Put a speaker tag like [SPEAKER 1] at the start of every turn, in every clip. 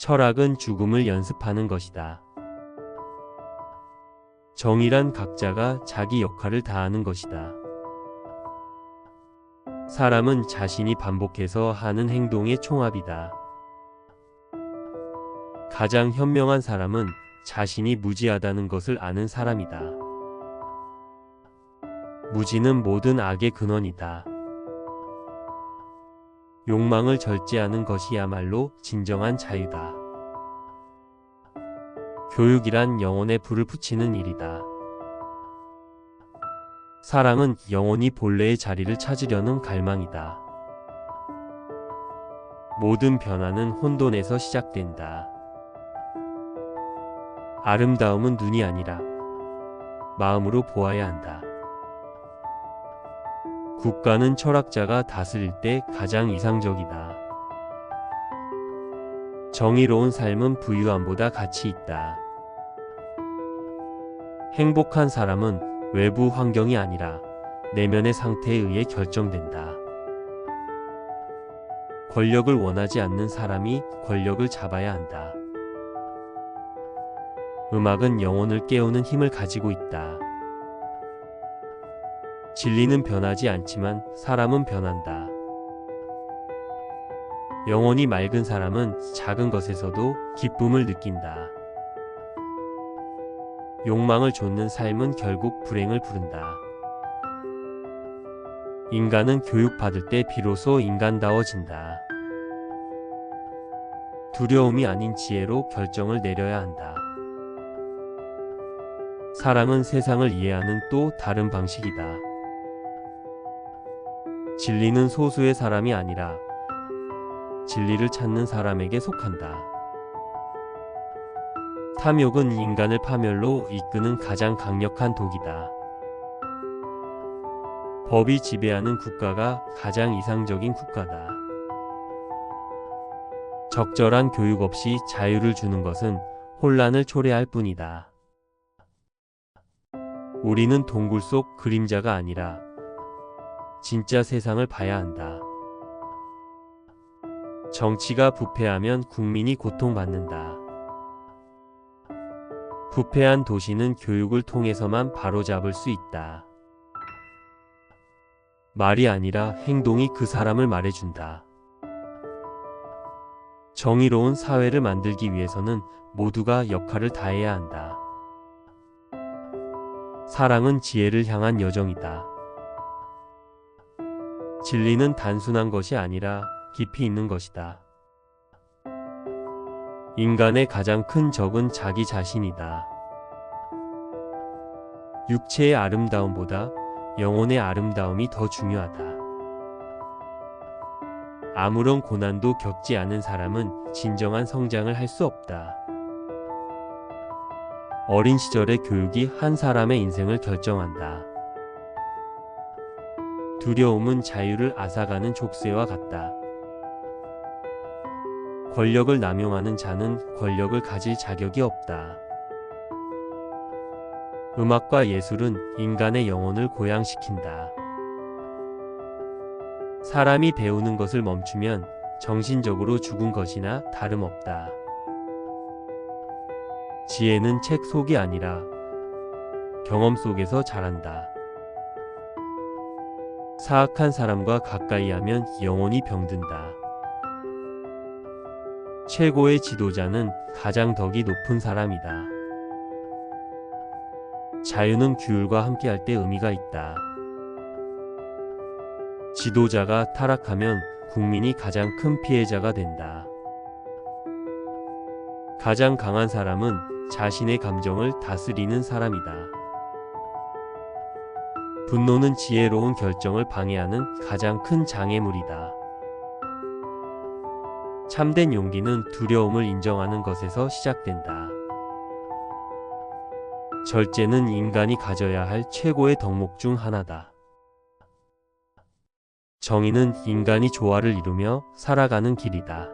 [SPEAKER 1] 철학은 죽음을 연습하는 것이다. 정의란 각자가 자기 역할을 다하는 것이다. 사람은 자신이 반복해서 하는 행동의 총합이다. 가장 현명한 사람은 자신이 무지하다는 것을 아는 사람이다. 무지는 모든 악의 근원이다. 욕망을 절제하는 것이야말로 진정한 자유다. 교육이란 영혼에 불을 붙이는 일이다. 사랑은 영혼이 본래의 자리를 찾으려는 갈망이다. 모든 변화는 혼돈에서 시작된다. 아름다움은 눈이 아니라 마음으로 보아야 한다. 국가는 철학자가 다스릴 때 가장 이상적이다. 정의로운 삶은 부유함보다 가치 있다. 행복한 사람은 외부 환경이 아니라 내면의 상태에 의해 결정된다. 권력을 원하지 않는 사람이 권력을 잡아야 한다. 음악은 영혼을 깨우는 힘을 가지고 있다. 진리는 변하지 않지만 사람은 변한다. 영혼이 맑은 사람은 작은 것에서도 기쁨을 느낀다. 욕망을 좇는 삶은 결국 불행을 부른다. 인간은 교육받을 때 비로소 인간다워진다. 두려움이 아닌 지혜로 결정을 내려야 한다. 사랑은 세상을 이해하는 또 다른 방식이다. 진리는 소수의 사람이 아니라 진리를 찾는 사람에게 속한다. 탐욕은 인간을 파멸로 이끄는 가장 강력한 독이다. 법이 지배하는 국가가 가장 이상적인 국가다. 적절한 교육 없이 자유를 주는 것은 혼란을 초래할 뿐이다. 우리는 동굴 속 그림자가 아니라 진짜 세상을 봐야 한다. 정치가 부패하면 국민이 고통받는다. 부패한 도시는 교육을 통해서만 바로잡을 수 있다. 말이 아니라 행동이 그 사람을 말해준다. 정의로운 사회를 만들기 위해서는 모두가 역할을 다해야 한다. 사랑은 지혜를 향한 여정이다. 진리는 단순한 것이 아니라 깊이 있는 것이다. 인간의 가장 큰 적은 자기 자신이다. 육체의 아름다움보다 영혼의 아름다움이 더 중요하다. 아무런 고난도 겪지 않은 사람은 진정한 성장을 할 수 없다. 어린 시절의 교육이 한 사람의 인생을 결정한다. 두려움은 자유를 앗아가는 족쇄와 같다. 권력을 남용하는 자는 권력을 가질 자격이 없다. 음악과 예술은 인간의 영혼을 고양시킨다. 사람이 배우는 것을 멈추면 정신적으로 죽은 것이나 다름없다. 지혜는 책 속이 아니라 경험 속에서 자란다. 사악한 사람과 가까이 하면 영혼이 병든다. 최고의 지도자는 가장 덕이 높은 사람이다. 자유는 규율과 함께할 때 의미가 있다. 지도자가 타락하면 국민이 가장 큰 피해자가 된다. 가장 강한 사람은 자신의 감정을 다스리는 사람이다. 분노는 지혜로운 결정을 방해하는 가장 큰 장애물이다. 참된 용기는 두려움을 인정하는 것에서 시작된다. 절제는 인간이 가져야 할 최고의 덕목 중 하나다. 정의는 인간이 조화를 이루며 살아가는 길이다.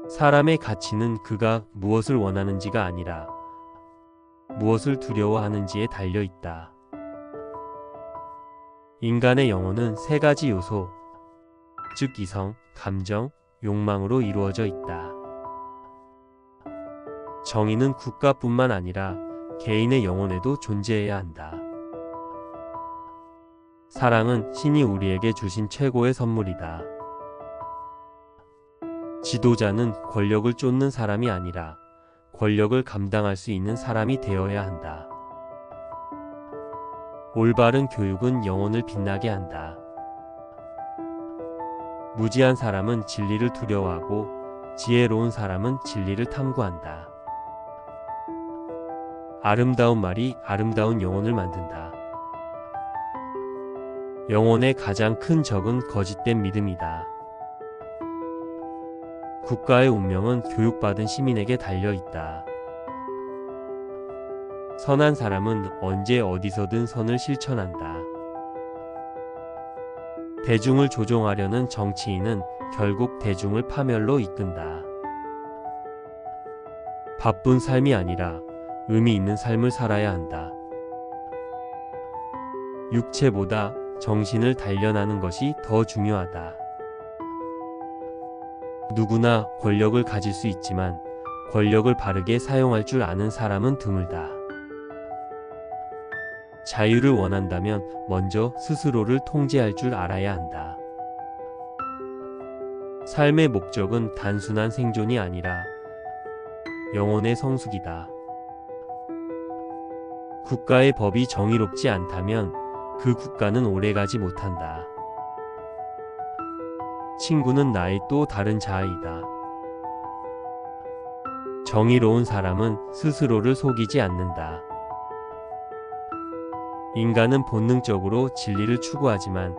[SPEAKER 1] 사람의 가치는 그가 무엇을 원하는지가 아니라 무엇을 두려워하는지에 달려 있다. 인간의 영혼은 세 가지 요소, 즉 이성, 감정, 욕망으로 이루어져 있다. 정의는 국가뿐만 아니라 개인의 영혼에도 존재해야 한다. 사랑은 신이 우리에게 주신 최고의 선물이다. 지도자는 권력을 쫓는 사람이 아니라 권력을 감당할 수 있는 사람이 되어야 한다. 올바른 교육은 영혼을 빛나게 한다. 무지한 사람은 진리를 두려워하고 지혜로운 사람은 진리를 탐구한다. 아름다운 말이 아름다운 영혼을 만든다. 영혼의 가장 큰 적은 거짓된 믿음이다. 국가의 운명은 교육받은 시민에게 달려 있다. 선한 사람은 언제 어디서든 선을 실천한다. 대중을 조종하려는 정치인은 결국 대중을 파멸로 이끈다. 바쁜 삶이 아니라 의미 있는 삶을 살아야 한다. 육체보다 정신을 단련하는 것이 더 중요하다. 누구나 권력을 가질 수 있지만 권력을 바르게 사용할 줄 아는 사람은 드물다. 자유를 원한다면 먼저 스스로를 통제할 줄 알아야 한다. 삶의 목적은 단순한 생존이 아니라 영혼의 성숙이다. 국가의 법이 정의롭지 않다면 그 국가는 오래가지 못한다. 친구는 나의 또 다른 자아이다. 정의로운 사람은 스스로를 속이지 않는다. 인간은 본능적으로 진리를 추구하지만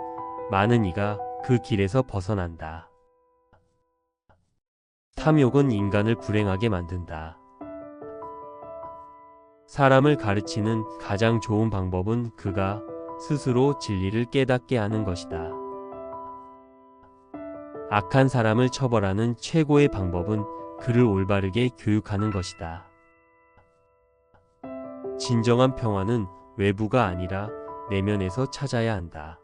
[SPEAKER 1] 많은 이가 그 길에서 벗어난다. 탐욕은 인간을 불행하게 만든다. 사람을 가르치는 가장 좋은 방법은 그가 스스로 진리를 깨닫게 하는 것이다. 악한 사람을 처벌하는 최고의 방법은 그를 올바르게 교육하는 것이다. 진정한 평화는 외부가 아니라 내면에서 찾아야 한다.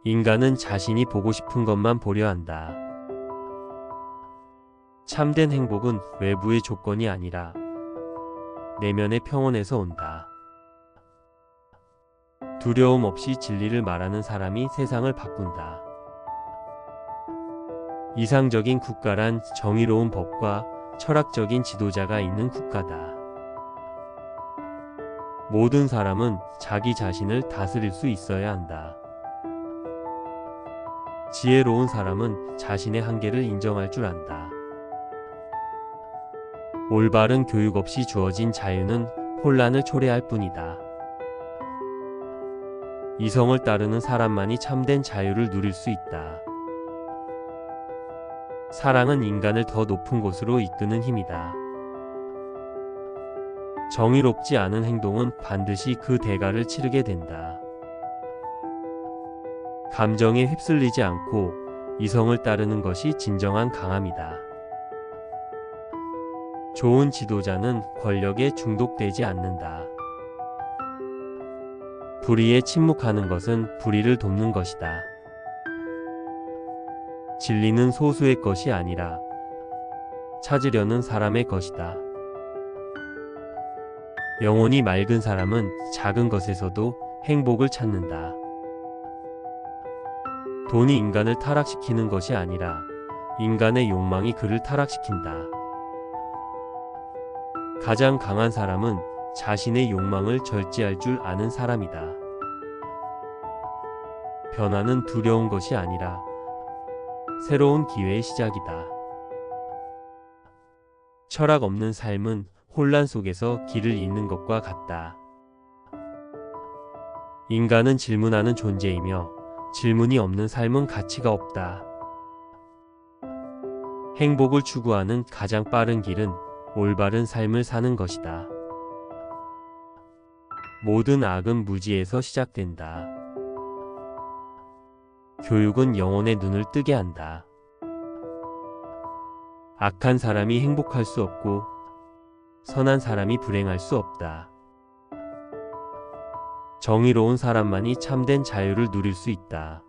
[SPEAKER 1] 인간은 자신이 보고 싶은 것만 보려 한다. 참된 행복은 외부의 조건이 아니라 내면의 평온에서 온다. 두려움 없이 진리를 말하는 사람이 세상을 바꾼다. 이상적인 국가란 정의로운 법과 철학적인 지도자가 있는 국가다. 모든 사람은 자기 자신을 다스릴 수 있어야 한다. 지혜로운 사람은 자신의 한계를 인정할 줄 안다. 올바른 교육 없이 주어진 자유는 혼란을 초래할 뿐이다. 이성을 따르는 사람만이 참된 자유를 누릴 수 있다. 사랑은 인간을 더 높은 곳으로 이끄는 힘이다. 정의롭지 않은 행동은 반드시 그 대가를 치르게 된다. 감정에 휩쓸리지 않고 이성을 따르는 것이 진정한 강함이다. 좋은 지도자는 권력에 중독되지 않는다. 불의에 침묵하는 것은 불의를 돕는 것이다. 진리는 소수의 것이 아니라 찾으려는 사람의 것이다. 영혼이 맑은 사람은 작은 것에서도 행복을 찾는다. 돈이 인간을 타락시키는 것이 아니라 인간의 욕망이 그를 타락시킨다. 가장 강한 사람은 자신의 욕망을 절제할 줄 아는 사람이다. 변화는 두려운 것이 아니라 새로운 기회의 시작이다. 철학 없는 삶은 혼란 속에서 길을 잃는 것과 같다. 인간은 질문하는 존재이며 질문이 없는 삶은 가치가 없다. 행복을 추구하는 가장 빠른 길은 올바른 삶을 사는 것이다. 모든 악은 무지에서 시작된다. 교육은 영혼의 눈을 뜨게 한다. 악한 사람이 행복할 수 없고 선한 사람이 불행할 수 없다. 정의로운 사람만이 참된 자유를 누릴 수 있다.